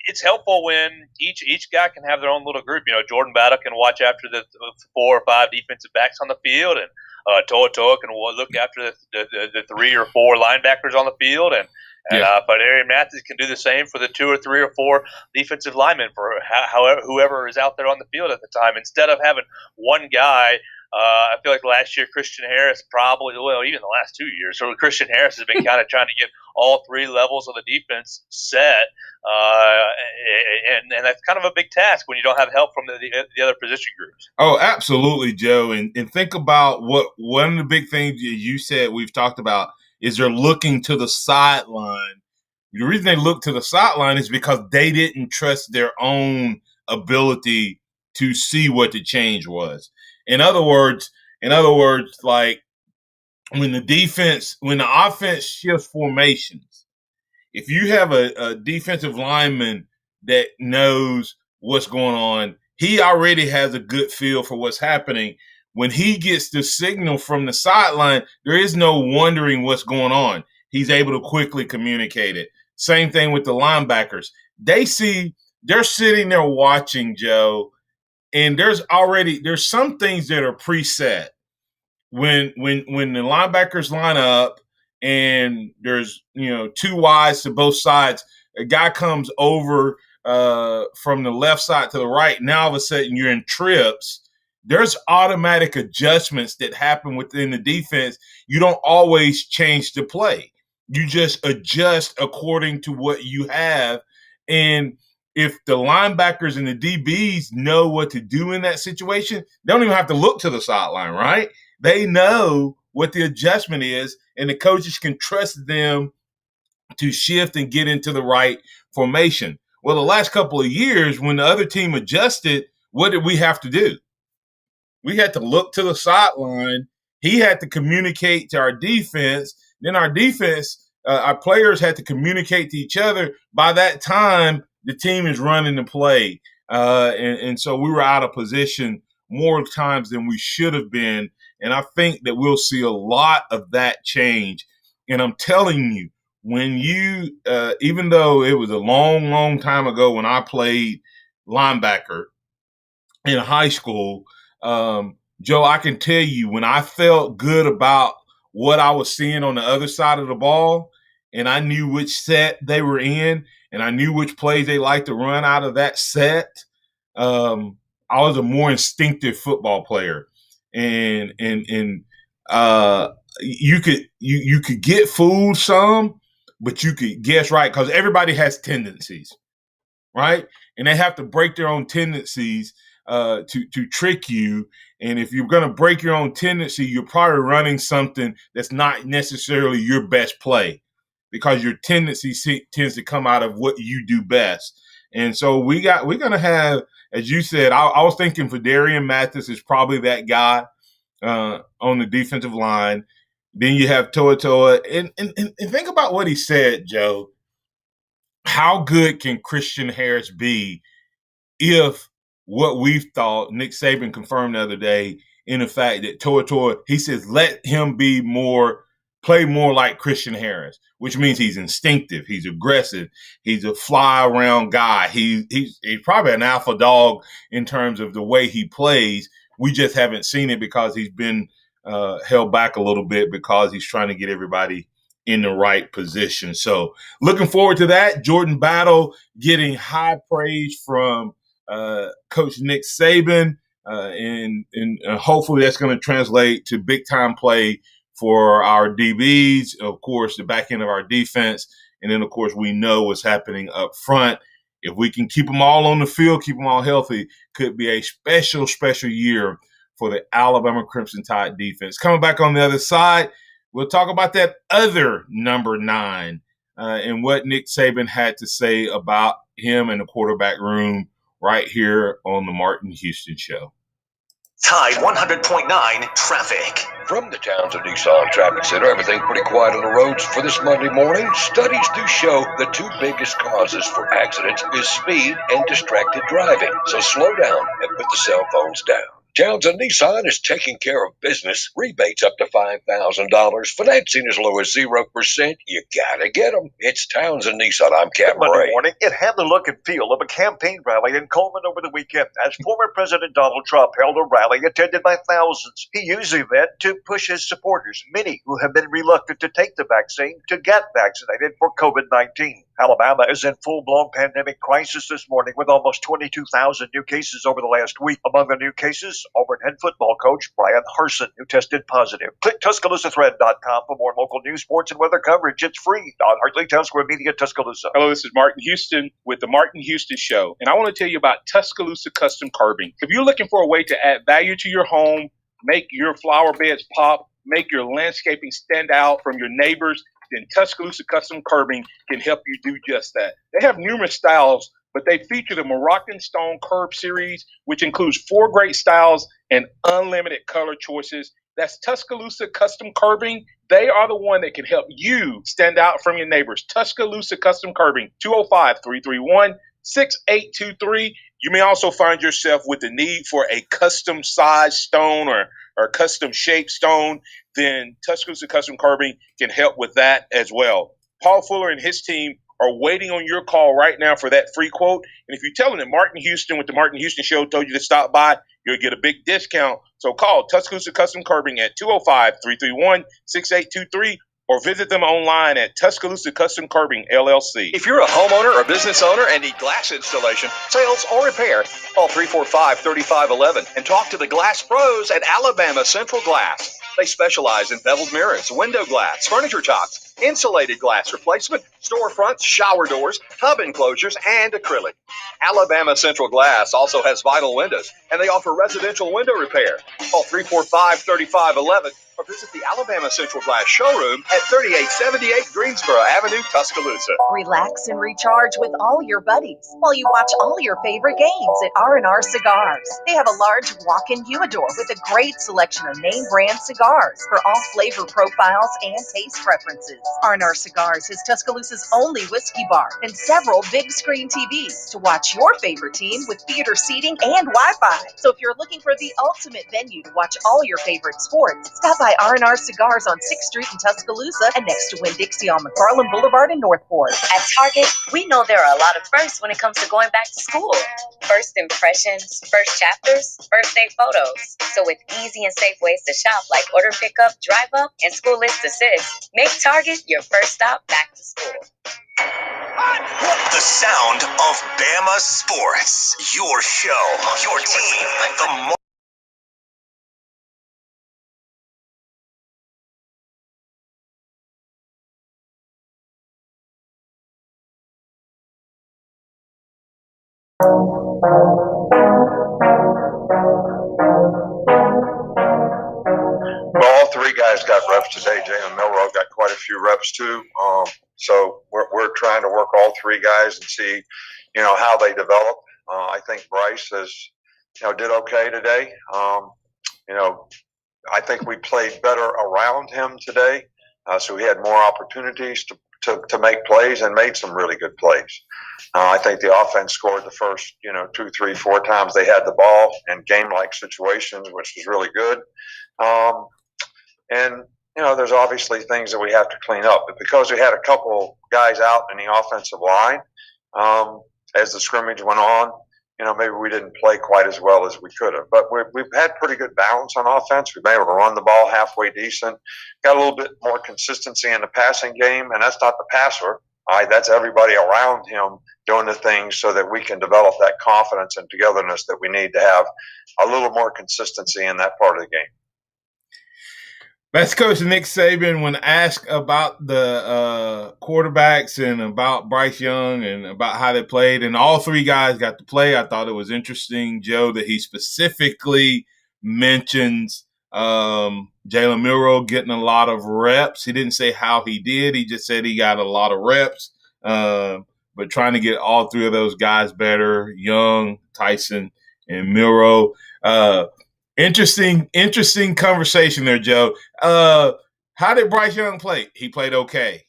Speaker 6: It's helpful when each guy can have their own little group. Jordan Battle can watch after the 4 or 5 defensive backs on the field, and Toa Toa can look after the 3 or 4 linebackers on the field, and Fadarian Mathis can do the same for the 2 or 3 or 4 defensive linemen for whoever is out there on the field at the time. Instead of having one guy. I feel like last year Christian Harris even the last 2 years. So Christian Harris has been kind of trying to get all 3 levels of the defense set, and that's kind of a big task when you don't have help from the other position groups.
Speaker 5: Oh, absolutely, Joe. And think about what one of the big things you said we've talked about is they're looking to the sideline. The reason they look to the sideline is because they didn't trust their own ability to see what the change was. In other words, In other words, like when the offense shifts formations, if you have a defensive lineman that knows what's going on, he already has a good feel for what's happening. When he gets the signal from the sideline, there is no wondering what's going on. He's able to quickly communicate it. Same thing with the linebackers. They're sitting there watching, Joe, and there's some things that are preset. When the linebackers line up and there's two wides to both sides, a guy comes over from the left side to the right. Now all of a sudden you're in trips. There's automatic adjustments that happen within the defense. You don't always change the play. You just adjust according to what you have. And if the linebackers and the DBs know what to do in that situation, they don't even have to look to the sideline, right? They know what the adjustment is, and the coaches can trust them to shift and get into the right formation. Well, the last couple of years, when the other team adjusted, what did we have to do? We had to look to the sideline. He had to communicate to our defense. Then our defense, our players had to communicate to each other. By that time, the team is running the play. And so we were out of position more times than we should have been. And I think that we'll see a lot of that change. And I'm telling you, when you, even though it was a long, long time ago when I played linebacker in high school, Joe, I can tell you when I felt good about what I was seeing on the other side of the ball, and I knew which set they were in, and I knew which plays they liked to run out of that set, I was a more instinctive football player. And you could get fooled some, but you could guess right because everybody has tendencies, right? And they have to break their own tendencies to trick you. And if you're going to break your own tendency, you're probably running something that's not necessarily your best play because your tendency tends to come out of what you do best. And so we're going to have, as you said, I was thinking for Darian Mathis is probably that guy on the defensive line. Then you have Toa. And think about what he said, Joe. How good can Christian Harris be if what we've thought, Nick Saban confirmed the other day, in the fact that Toa, he says, let him play more like Christian Harris, which means he's instinctive, he's aggressive, he's a fly around guy. He's probably an alpha dog in terms of the way he plays. We just haven't seen it because he's been held back a little bit because he's trying to get everybody in the right position. So looking forward to that. Jordan Battle getting high praise from Coach Nick Saban, and hopefully that's going to translate to big-time play for our DBs, of course, the back end of our defense, and then, of course, we know what's happening up front. If we can keep them all on the field, keep them all healthy, could be a special, special year for the Alabama Crimson Tide defense. Coming back on the other side, we'll talk about that other number 9 and what Nick Saban had to say about him and the quarterback room right here on the Martin Houston Show.
Speaker 10: Tide 100.9 traffic.
Speaker 12: From the Townsend Nissan Traffic Center, everything pretty quiet on the roads for this Monday morning. Studies do show the 2 biggest causes for accidents is speed and distracted driving. So slow down and put the cell phones down. Townsend Nissan is taking care of business. Rebates up to $5,000. Financing as low as 0%. You gotta get them. It's Townsend Nissan. I'm Captain
Speaker 13: Monday
Speaker 12: Ray.
Speaker 13: morning, it had the look and feel of a campaign rally in Coleman over the weekend as former President Donald Trump held a rally attended by thousands. He used the event to push his supporters, many who have been reluctant to take the vaccine, to get vaccinated for COVID-19. Alabama is in full-blown pandemic crisis this morning with almost 22,000 new cases over the last week. Among the new cases, Auburn head football coach Brian Harsin, who tested positive. Click TuscaloosaThread.com for more local news, sports, and weather coverage. It's free. Don Hartley, Town Square Media, Tuscaloosa.
Speaker 14: Hello, this is Martin Houston with the Martin Houston Show, and I want to tell you about Tuscaloosa Custom Curbing. If you're looking for a way to add value to your home, make your flower beds pop, make your landscaping stand out from your neighbors, then Tuscaloosa Custom Curbing can help you do just that. They have numerous styles, but they feature the Moroccan Stone Curb series, which includes 4 great styles and unlimited color choices. That's Tuscaloosa Custom Curbing. They are the one that can help you stand out from your neighbors. Tuscaloosa Custom Curbing, 205-331-6823. You may also find yourself with the need for a custom size stone or custom shaped stone. Then Tuscaloosa Custom Curbing can help with that as well. Paul Fuller and his team are waiting on your call right now for that free quote. And if you tell them that Martin Houston with the Martin Houston Show told you to stop by, you'll get a big discount. So call Tuscaloosa Custom Curbing at 205-331-6823 or visit them online at Tuscaloosa Custom Curbing, LLC.
Speaker 15: If you're a homeowner or business owner and need glass installation, sales, or repair, call 345-3511 and talk to the glass pros at Alabama Central Glass. They specialize in beveled mirrors, window glass, furniture tops, insulated glass replacement, storefronts, shower doors, tub enclosures, and acrylic. Alabama Central Glass also has vinyl windows, and they offer residential window repair. Call 345-3511 or visit the Alabama Central Glass showroom at 3878 Greensboro Avenue, Tuscaloosa.
Speaker 7: Relax and recharge with all your buddies while you watch all your favorite games at R&R Cigars. They have a large walk-in humidor with a great selection of name brand cigars for all flavor profiles and taste preferences. R&R Cigars is Tuscaloosa's only whiskey bar and several big screen TVs to watch your favorite team with theater seating and Wi-Fi. So if you're looking for the ultimate venue to watch all your favorite sports, stop by R&R Cigars on 6th Street in Tuscaloosa and next to Winn-Dixie on McFarland Boulevard in Northport.
Speaker 16: At Target, we know there are a lot of firsts when it comes to going back to school. First impressions, first chapters, first day photos. So with easy and safe ways to shop like order pickup, drive up, and school list assist, make Target your first stop back to school.
Speaker 4: The sound of Bama Sports. Your show, your team, the
Speaker 2: Well, all 3 guys got reps today. Jalen Milrow got quite a few reps too. So we're trying to work all 3 guys and see, how they develop. I think Bryce did okay today. I think we played better around him today. So he had more opportunities to make plays and made some really good plays. I think the offense scored the first, 2, 3, 4 times they had the ball in game-like situations, which was really good. And there's obviously things that we have to clean up. But because we had a couple guys out in the offensive line, as the scrimmage went on, maybe we didn't play quite as well as we could have. But we've had pretty good balance on offense. We've been able to run the ball halfway decent. Got a little bit more consistency in the passing game, and that's not the passer. All right, that's everybody around him doing the things so that we can develop that confidence and togetherness that we need to have a little more consistency in that part of the game.
Speaker 5: Best coach Nick Saban, when asked about the quarterbacks and about Bryce Young and about how they played, and all 3 guys got to play, I thought it was interesting, Joe, that he specifically mentions Jalen Milrow getting a lot of reps. He didn't say how he did. He just said he got a lot of reps, but trying to get all 3 of those guys better, Young, Tyson, and Milrow. Interesting conversation there, Joe. How did Bryce Young play? He played okay.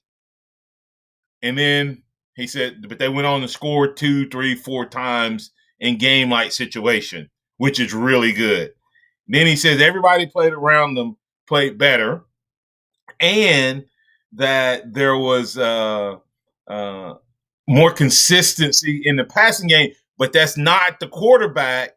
Speaker 5: And then he said, but they went on to score 2, 3, 4 times in game-like situation, which is really good. Then he says everybody played around them, played better, and that there was more consistency in the passing game, but that's not the quarterback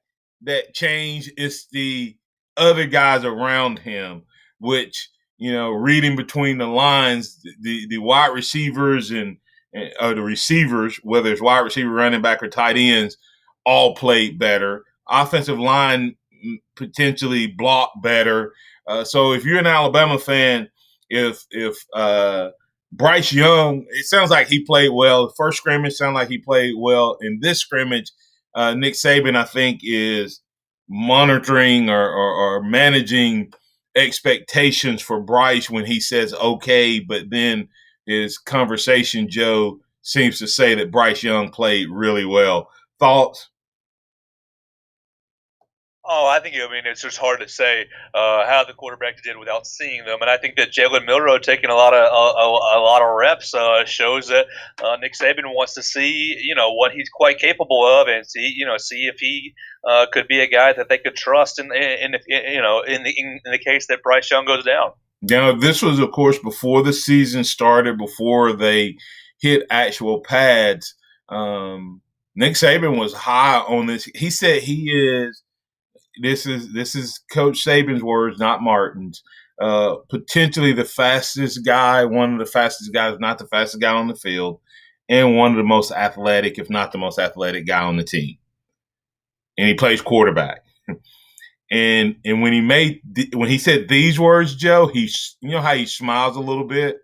Speaker 5: that changed. It's the other guys around him, which, reading between the lines, the wide receivers and the receivers, whether it's wide receiver, running back, or tight ends, all played better. Offensive line potentially blocked better. So if you're an Alabama fan, if Bryce Young, it sounds like he played well. The first scrimmage sounded like he played well. In this scrimmage, Nick Saban, I think, is monitoring or managing expectations for Bryce when he says okay, but then his conversation, Joe, seems to say that Bryce Young played really well. Thoughts?
Speaker 6: Oh, I think, it's just hard to say how the quarterbacks did without seeing them, and I think that Jalen Milroe taking a lot of reps shows that Nick Saban wants to see what he's quite capable of, and see if he could be a guy that they could trust in the case that Bryce Young goes down.
Speaker 5: Now, this was, of course, before the season started, before they hit actual pads. Nick Saban was high on this. He said he is. This is Coach Saban's words, not Martin's. Potentially the fastest guy, one of the fastest guys, not the fastest guy on the field, and one of the most athletic, if not the most athletic guy on the team. And he plays quarterback. And when he said these words, Joe, you know how he smiles a little bit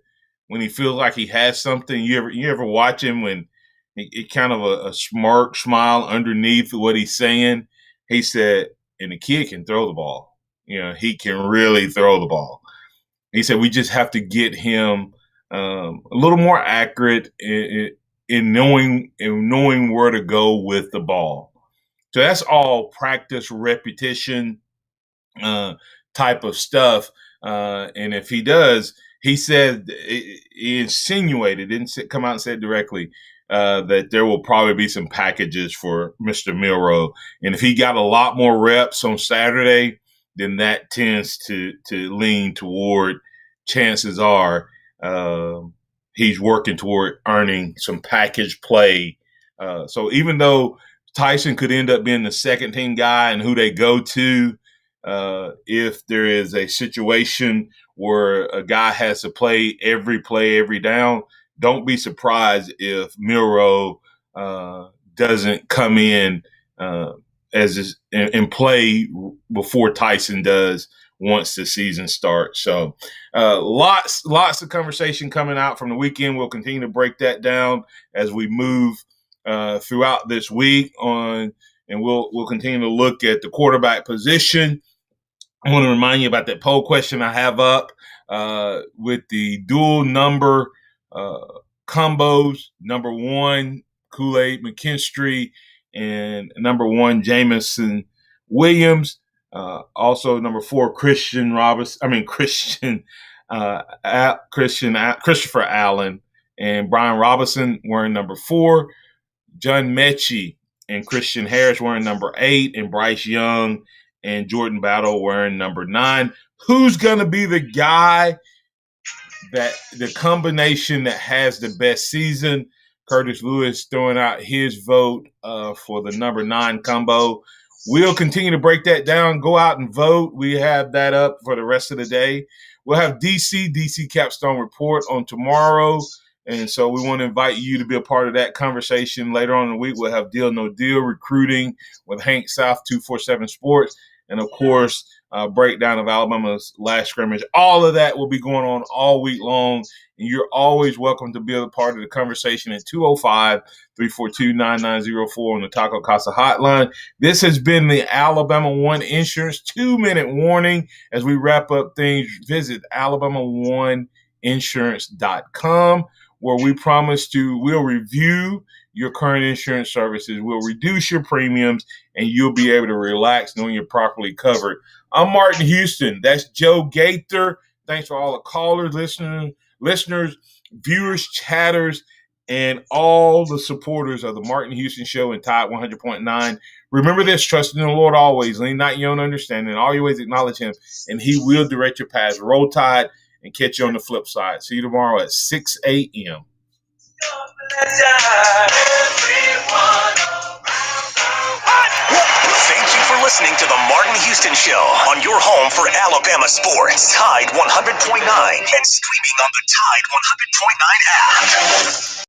Speaker 5: when he feels like he has something. You ever watch him when it kind of a smirk smile underneath what he's saying? He said, and the kid can throw the ball. He can really throw the ball. He said we just have to get him a little more accurate in knowing where to go with the ball. So that's all practice, repetition type of stuff. And if he does, he said, he insinuated, didn't come out and say it directly, that there will probably be some packages for Mr. Milroe. And if he got a lot more reps on Saturday, then that tends to lean toward, chances are, he's working toward earning some package play. So even though Tyson could end up being the second team guy and who they go to, if there is a situation where a guy has to play every down, don't be surprised if Milroe doesn't come in and play before Tyson does once the season starts. So lots of conversation coming out from the weekend. We'll continue to break that down as we move throughout this week and we'll continue to look at the quarterback position. I want to remind you about that poll question I have up with the dual number combos. Number 1, Kool-Aid McKinstry, and number 1, Jamison Williams. Also, number 4, Christopher Allen and Brian Robinson wearing number 4. John Mechie and Christian Harris wearing number 8, and Bryce Young and Jordan Battle wearing number 9. Who's going to be the guy, that the combination that has the best season? Curtis Lewis throwing out his vote for the number 9 combo. We'll continue to break that down. Go out and vote. We have that up for the rest of the day. We'll have DC Capstone Report on tomorrow. And so we want to invite you to be a part of that conversation later on in the week. We'll have Deal No Deal recruiting with Hank South 247 Sports. And, of course, breakdown of Alabama's last scrimmage. All of that will be going on all week long. And you're always welcome to be a part of the conversation at 205-342-9904 on the Taco Casa hotline. This has been the Alabama One Insurance 2-minute warning. As we wrap up things, visit alabamaoneinsurance.com, where we promise we'll review your current insurance services, we'll reduce your premiums, and you'll be able to relax knowing you're properly covered. I'm Martin Houston. That's Joe Gaither. Thanks for all the callers, listeners, viewers, chatters, and all the supporters of the Martin Houston Show and Tide 100.9. Remember this: trust in the Lord always, lean not your own understanding, all your ways acknowledge Him, and He will direct your paths. Roll Tide, and catch you on the flip side. See you tomorrow at 6 a.m.
Speaker 4: Thank you for listening to the Martin Houston Show on your home for Alabama sports. Tide 100.9 and streaming on the Tide 100.9 app.